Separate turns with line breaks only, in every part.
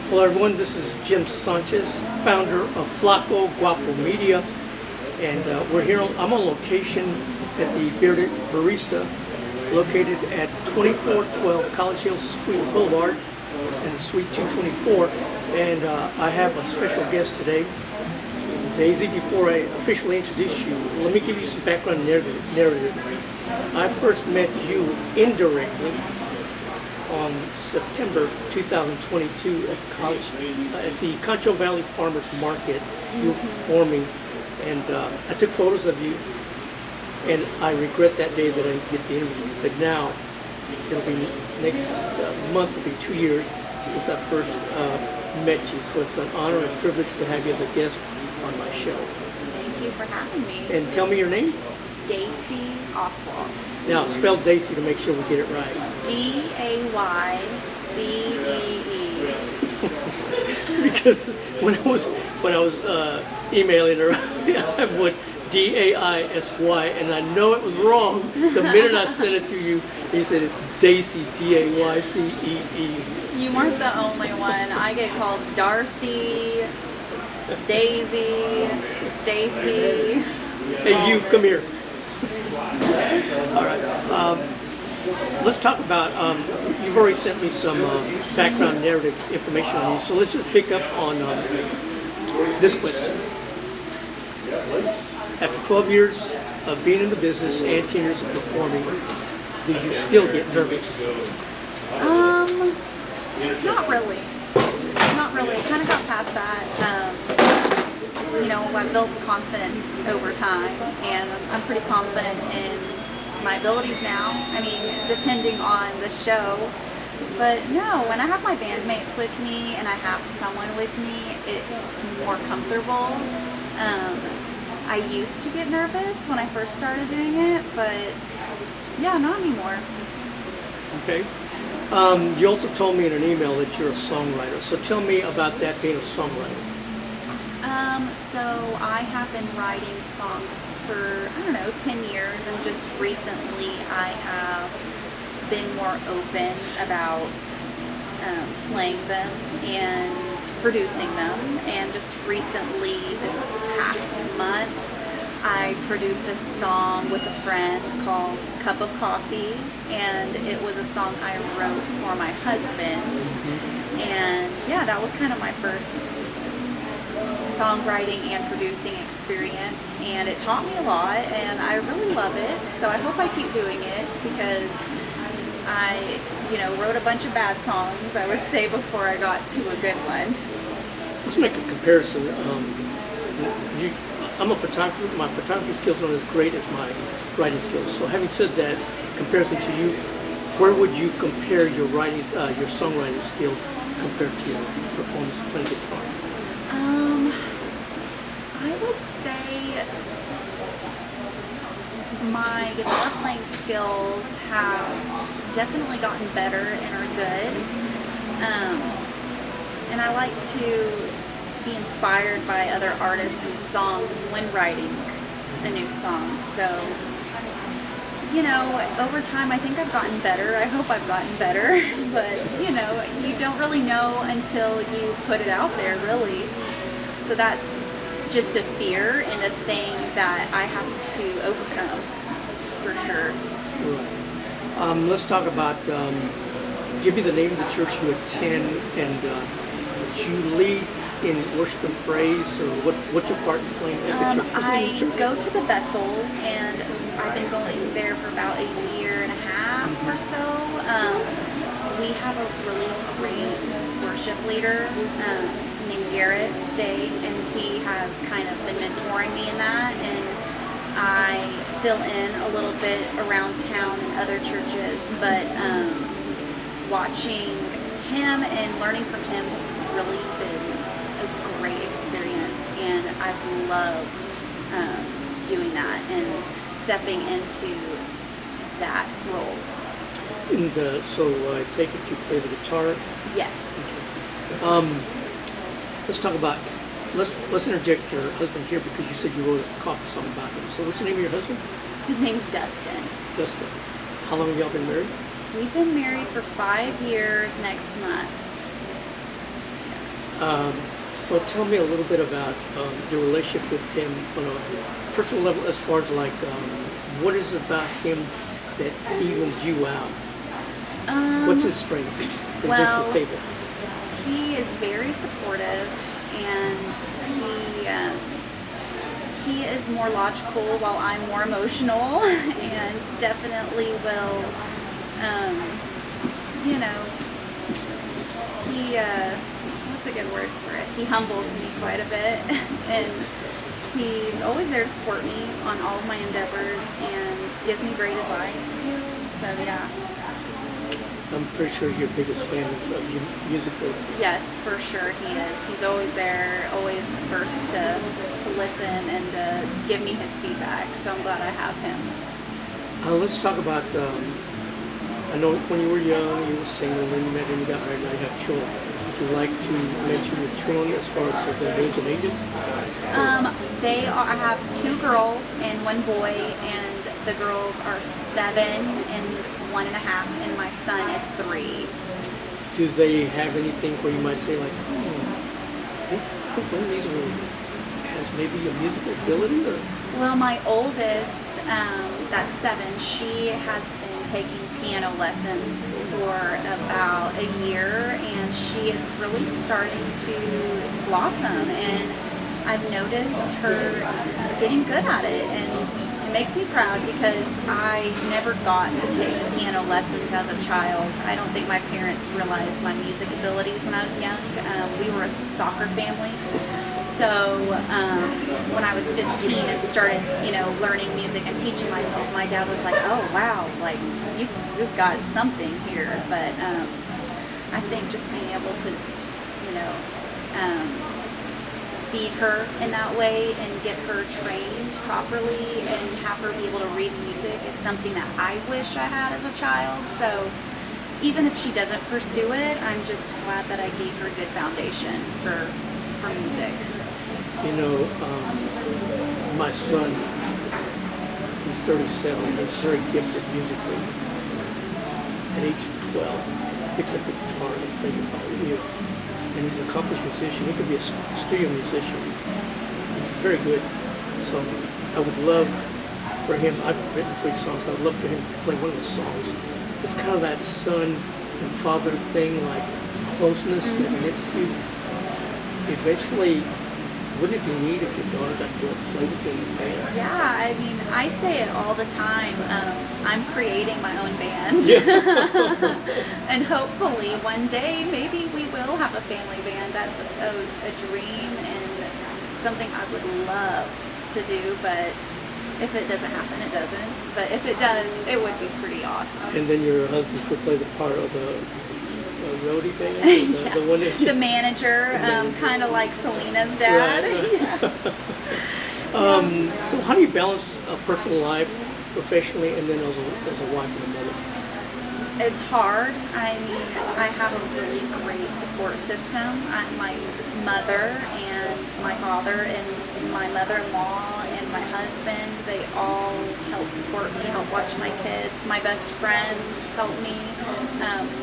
Hello everyone, this is Jim Sánchez, founder of Flaco Guapo Media, and we're here. I'm on location at the Bearded Barista, located at 2412 College Hills Suite Boulevard, and Suite 224. And I have a special guest today, Daycee. Before I officially introduce you, let me give you some background narrative. I first met you indirectly on September 2022 at the college, at the Concho Valley Farmers Market. You were performing, and I took photos of you, and I regret that day that I didn't get the interview. But now, it'll be next month will be 2 years since I first met you. So it's an honor and privilege to have you as a guest on my show.
Thank you for having me.
And tell me your name.
Daycee Oswalt.
Now, spell Daycee to make sure we get it right.
Daycee.
Because when I was emailing her, I put Daisy, and I know it was wrong the minute I sent it to you. He said it's Daycee, Daycee.
You weren't the only one. I get called Darcy, Daisy, Stacy.
Hey, you, come here. All right. Let's talk about, you've already sent me some background narrative information on you, so let's just pick up on this question. After 12 years of being in the business and 10 years of performing, do you still get nervous?
Not really. Not really. I kind of got past that. I built confidence over time, and I'm pretty confident in my abilities now. I mean, depending on the show. But no, when I have my bandmates with me and I have someone with me, it's more comfortable. I used to get nervous when I first started doing it, but yeah, not anymore.
Okay. You also told me in an email that you're a songwriter. So tell me about that, being a songwriter.
So I have been writing songs for, 10 years, and just recently I have been more open about playing them and producing them. And just recently, this past month, I produced a song with a friend called Cup of Coffee, and it was a song I wrote for my husband. And yeah, that was kind of my first songwriting and producing experience, and it taught me a lot, and I really love it. So I hope I keep doing it, because I, wrote a bunch of bad songs, I would say, before I got to a good one.
Let's make a comparison. I'm a photographer. My photography skills aren't as great as my writing skills. So having said that, comparison to you, where would you compare your writing, your songwriting skills compared to your performance playing guitar?
I would say my guitar playing skills have definitely gotten better and are good. And I like to be inspired by other artists and songs when writing a new song. So, over time I think I've gotten better. I hope I've gotten better. But, you don't really know until you put it out there, really. So that's just a fear and a thing that I have to overcome, for sure.
Right. Let's talk about, give me the name of the church you attend, and you lead in worship and praise, or what's your part in playing at the church?
I go to the Vessel, and I've been going there for about a year and a half or so. We have a really great worship leader named Garrett Day, and he has kind of been mentoring me in that, and I fill in a little bit around town in other churches, but watching him and learning from him has really been a great experience, and I've loved doing that and stepping into that role.
And so I take it you play the guitar?
Yes.
Let's talk about, let's interject your husband here, because you said you wrote a coffee song about him. So what's the name of your husband?
His name's Dustin.
Dustin. How long have y'all been married?
We've been married for 5 years next month.
So tell me a little bit about your relationship with him on a personal level, as far as like what is it about him that evens you out? What's his strengths that brings to the table?
He is very supportive, and he is more logical while I'm more emotional, and definitely will, he, what's a good word for it? He humbles me quite a bit, and he's always there to support me on all of my endeavors and gives me great advice. So yeah.
I'm pretty sure you're your biggest fan of you musically.
Yes, for sure he is. He's always there, always the first to listen and to give me his feedback. So I'm glad I have him.
Let's talk about, I know when you were young, you were single, then you met and you got married, now you have children. Would you like to mention your children as far as their age and ages?
I have 2 girls and 1 boy, and the girls are 7 and 1.5, and my son is 3.
Do they have anything where you might say like, I think one of these has maybe a musical ability? Or?
Well, my oldest, that's 7, she has been taking piano lessons for about a year, and she is really starting to blossom, and I've noticed her getting good at it, and it makes me proud because I never got to take piano lessons as a child. I don't think my parents realized my music abilities when I was young. We were a soccer family. So when I was 15 and started, learning music and teaching myself, my dad was like, "Oh wow, like you've got something here." But I think just being able to, feed her in that way and get her trained properly and have her be able to read music is something that I wish I had as a child. So even if she doesn't pursue it, I'm just glad that I gave her a good foundation for music.
My son, he's 37, he's very gifted musically. At age 12, picked up a guitar and played it for years. And he's an accomplished musician. He could be a studio musician. He's very good. So I would love for him, I've written 3 songs, I'd love for him to play one of the songs. It's kind of that son and father thing, like closeness that knits you. Eventually, wouldn't it be neat if your daughter got to play with you in the band?
Yeah, I mean, I say it all the time. I'm creating my own band. And hopefully one day, maybe we will have a family band. That's a dream and something I would love to do, but if it doesn't happen, it doesn't. But if it does, it would be pretty awesome.
And then your husband could play the part of the roadie band?
Yeah.
The one that
the manager, kind of like Selena's dad.
Right. Yeah. So how do you balance a personal life professionally and then as a wife and a mother?
It's hard. I mean, I have a really great support system. My mother and my father and my mother-in-law and my husband, they all help support me, help watch my kids. My best friends help me.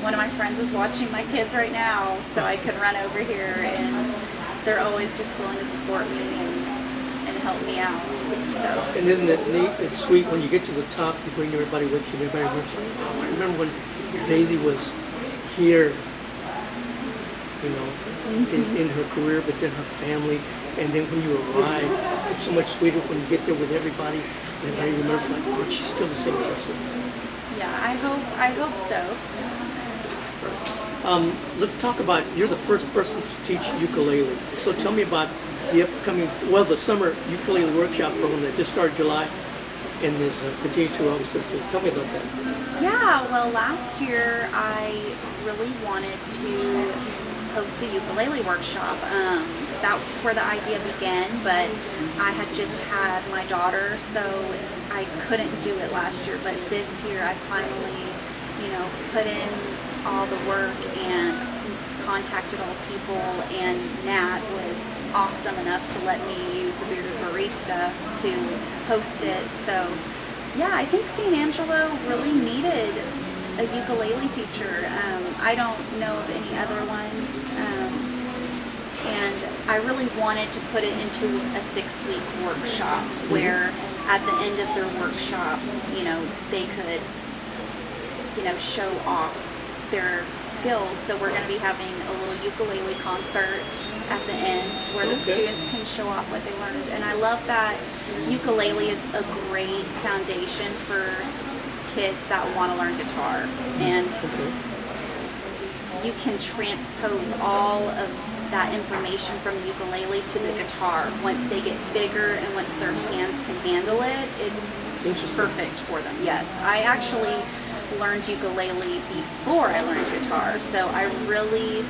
One of my friends is watching my kids right now, so I can run over here, and they're always just willing to support me and help me out. So.
And isn't it neat? It's sweet when you get to the top, you bring everybody with you. Everybody remembers, oh, I remember when Daisy was here, in her career, but then her family. And then when you arrive, it's so much sweeter when you get there with everybody. And everybody remembers, like, oh, she's still the same person.
Yeah, I hope so.
Let's talk about, you're the first person to teach ukulele. So tell me about the upcoming, the Summer Ukulele Workshop program that just started July and is continuing to August 15th. Tell me about that.
Yeah, well, last year I really wanted to host a ukulele workshop. That's where the idea began, but I had just had my daughter, so I couldn't do it last year. But this year I finally, put in all the work and contacted all the people, and Nat was awesome enough to let me use the Bearded Barista to host it. So yeah, I think St. Angelo really needed a ukulele teacher. I don't know of any other ones. And I really wanted to put it into a 6-week workshop where at the end of their workshop, they could, show off their skills. So we're going to be having a little ukulele concert at the end where the students can show off what they learned. And I love that ukulele is a great foundation for kids that want to learn guitar. And you can transpose all of that information from the ukulele to the guitar. Once they get bigger and once their hands can handle it, it's perfect for them. Yes, I actually learned ukulele before I learned guitar, so I really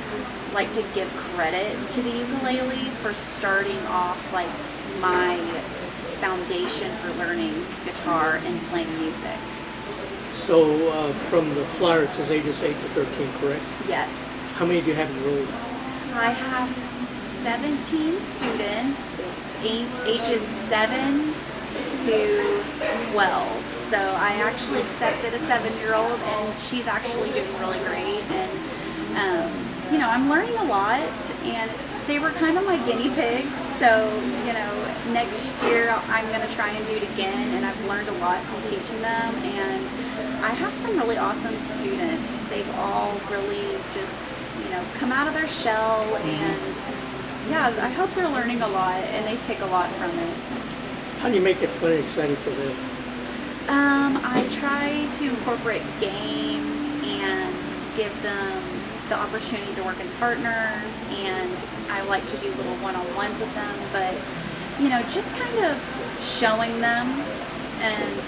like to give credit to the ukulele for starting off like my foundation for learning guitar and playing music.
So from the flyer it says ages 8 to 13, correct?
Yes.
How many do you have enrolled?
I have 17 students, ages 7 to 12. So I actually accepted a 7-year-old, and she's actually doing really great. And I'm learning a lot, and they were kind of my guinea pigs. So next year I'm going to try and do it again, and I've learned a lot from teaching them. And I have some really awesome students. They've all really just come out of their shell, and I hope they're learning a lot and they take a lot from it.
How do you make it fun and exciting for them?
I try to incorporate games and give them the opportunity to work in partners, and I like to do little one-on-ones with them, but just kind of showing them and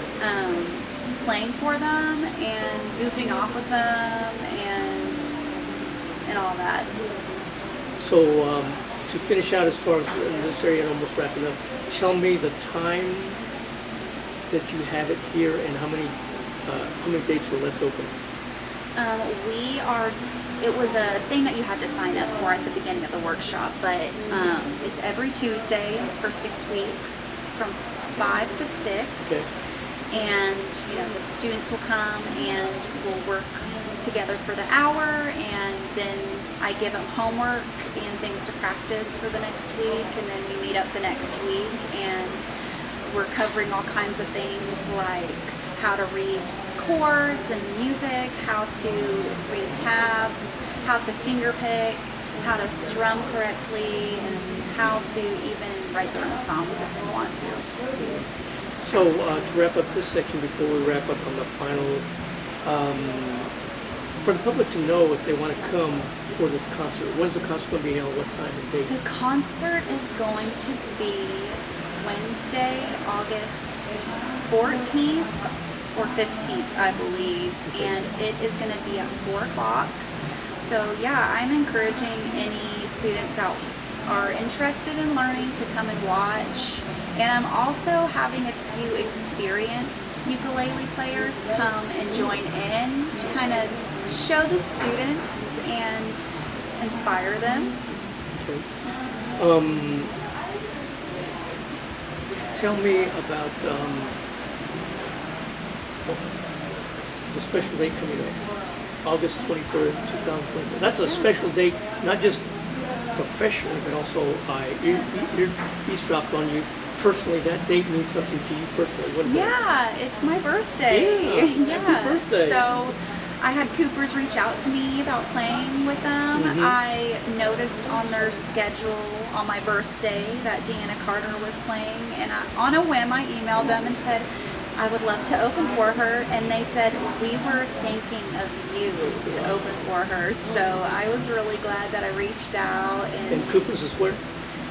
playing for them and goofing off with them and all that. So
to finish out as far as in this area and almost wrapping up, tell me the time that you have it here and how many dates are left open.
It was a thing that you had to sign up for at the beginning of the workshop, but it's every Tuesday for 6 weeks from 5 to 6.
Okay.
And the students will come and we'll work together for the hour, and then I give them homework and things to practice for the next week, and then we meet up the next week, and we're covering all kinds of things like how to read chords and music, how to read tabs, how to finger pick, how to strum correctly, and how to even write their own songs if they want to.
So to wrap up this section before we wrap up on the final, for the public to know if they want to come for this concert, when's the concert going to be held, what time and date?
The concert is going to be Wednesday, August 14th or 15th, I believe, and it is going to be at 4 o'clock. So I'm encouraging any students that are interested in learning to come and watch. And I'm also having a few experienced ukulele players come and join in to kind of show the students and inspire them.
Okay. Tell me about the special date coming up, August 23rd, 2024. That's a special date, not just professionally, but also eavesdropped on you. Personally, that date means something to you personally. What is that?
It's my birthday.
Happy birthday.
So I had Coopers reach out to me about playing with them. I noticed on their schedule on my birthday that Deana Carter was playing, and on a whim I emailed them and said I would love to open for her, and they said we were thinking of you to open for her. So I was really glad that I reached out.
And Coopers is where?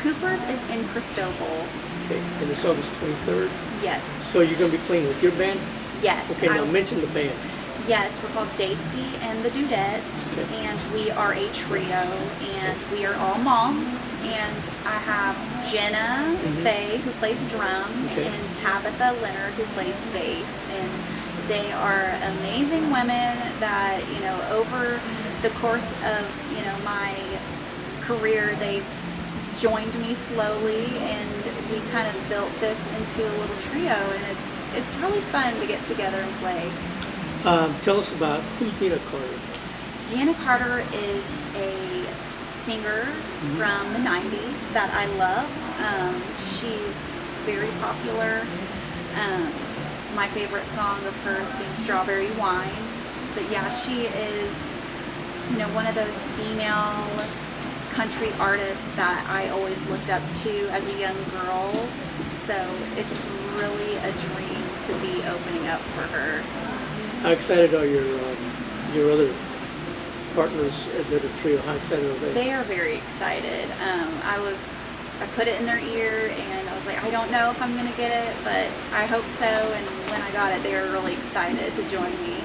Coopers is in Christoval.
Okay, and it's August 23rd?
Yes.
So you're going to be playing with your band?
Yes.
Okay, now mention the band.
Yes, we're called Daycee and the Dudettes, and we are a trio, and we are all moms, and I have Jenna Faye, who plays drums, and Tabita Leonard, who plays bass, and they are amazing women that, over the course of, my career, they've joined me slowly, and we kind of built this into a little trio, and it's really fun to get together and play. Tell us about who's Deana Carter. Deana Carter is a singer from the 90s that I love. She's very popular. My favorite song of hers being Strawberry Wine. But yeah, she is, you know, one of those female country artists that I always looked up to as a young girl. So it's really a dream to be opening up for her.
How excited are your other partners at the trio? How excited are they?
They are very excited. I put it in their ear and I was like, I don't know if I'm going to get it, but I hope so. And when I got it, they were really excited to join me.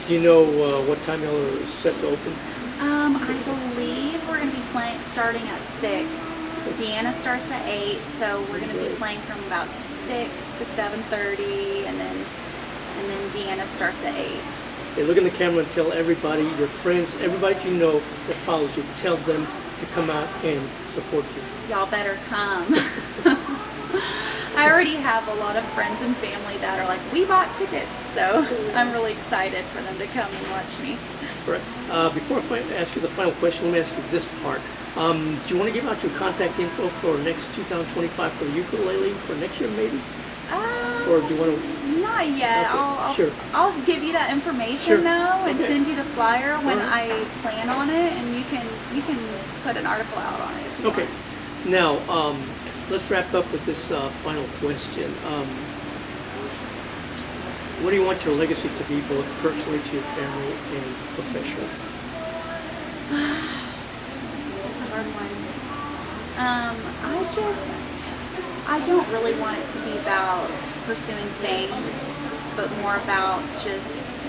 Do you know what time y'all are set to open?
I believe we're going to be playing starting at 6. Deana starts at 8, so we're going to be playing from about 6 to 7:30, and then Deana starts at 8.
Hey, look in the camera and tell everybody, your friends, everybody you know that follows you, tell them to come out and support you.
Y'all better come. I already have a lot of friends and family that are like, we bought tickets, so I'm really excited for them to come and watch me.
Right. Before I ask you the final question, let me ask you this part. Do you want to give out your contact info for next 2025 for ukulele for next year maybe? Or do you want to?
Not yet.
Okay.
I'll give you that information though, and send you the flyer when I plan on it, and you can put an article out on it if you want.
Now, let's wrap up with this final question. What do you want your legacy to be, both personally to your family and professionally?
It's a hard one. I don't really want it to be about pursuing fame, but more about just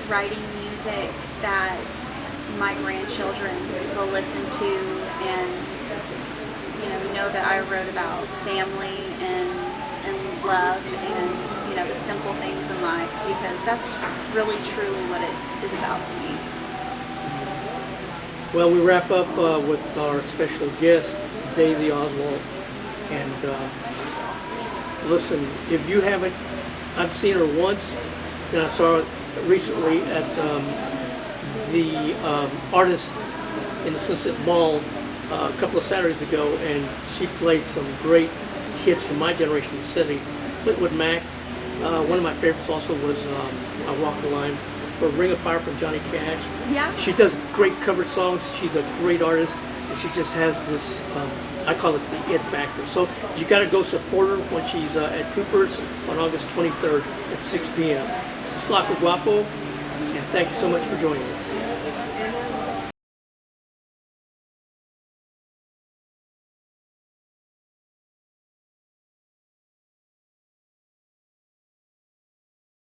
writing music that my grandchildren will listen to and know that I wrote about family and love and the simple things in life, because that's really truly what it is about to me.
Well, we wrap up with our special guest, Daycee Oswalt. And listen, if you haven't, I've seen her once, and I saw her recently at the Artist in the Sunset Mall a couple of Saturdays ago, and she played some great hits from my generation, setting Fleetwood Mac. One of my favorites also was I Walk the Line, or Ring of Fire from Johnny Cash. Yeah. She does great cover songs. She's a great artist, and she just has this, I call it the it factor. So you got to go support her when she's at Cooper's on August 23rd at 6 p.m. It's Flaco Guapo, and thank you so much for joining us.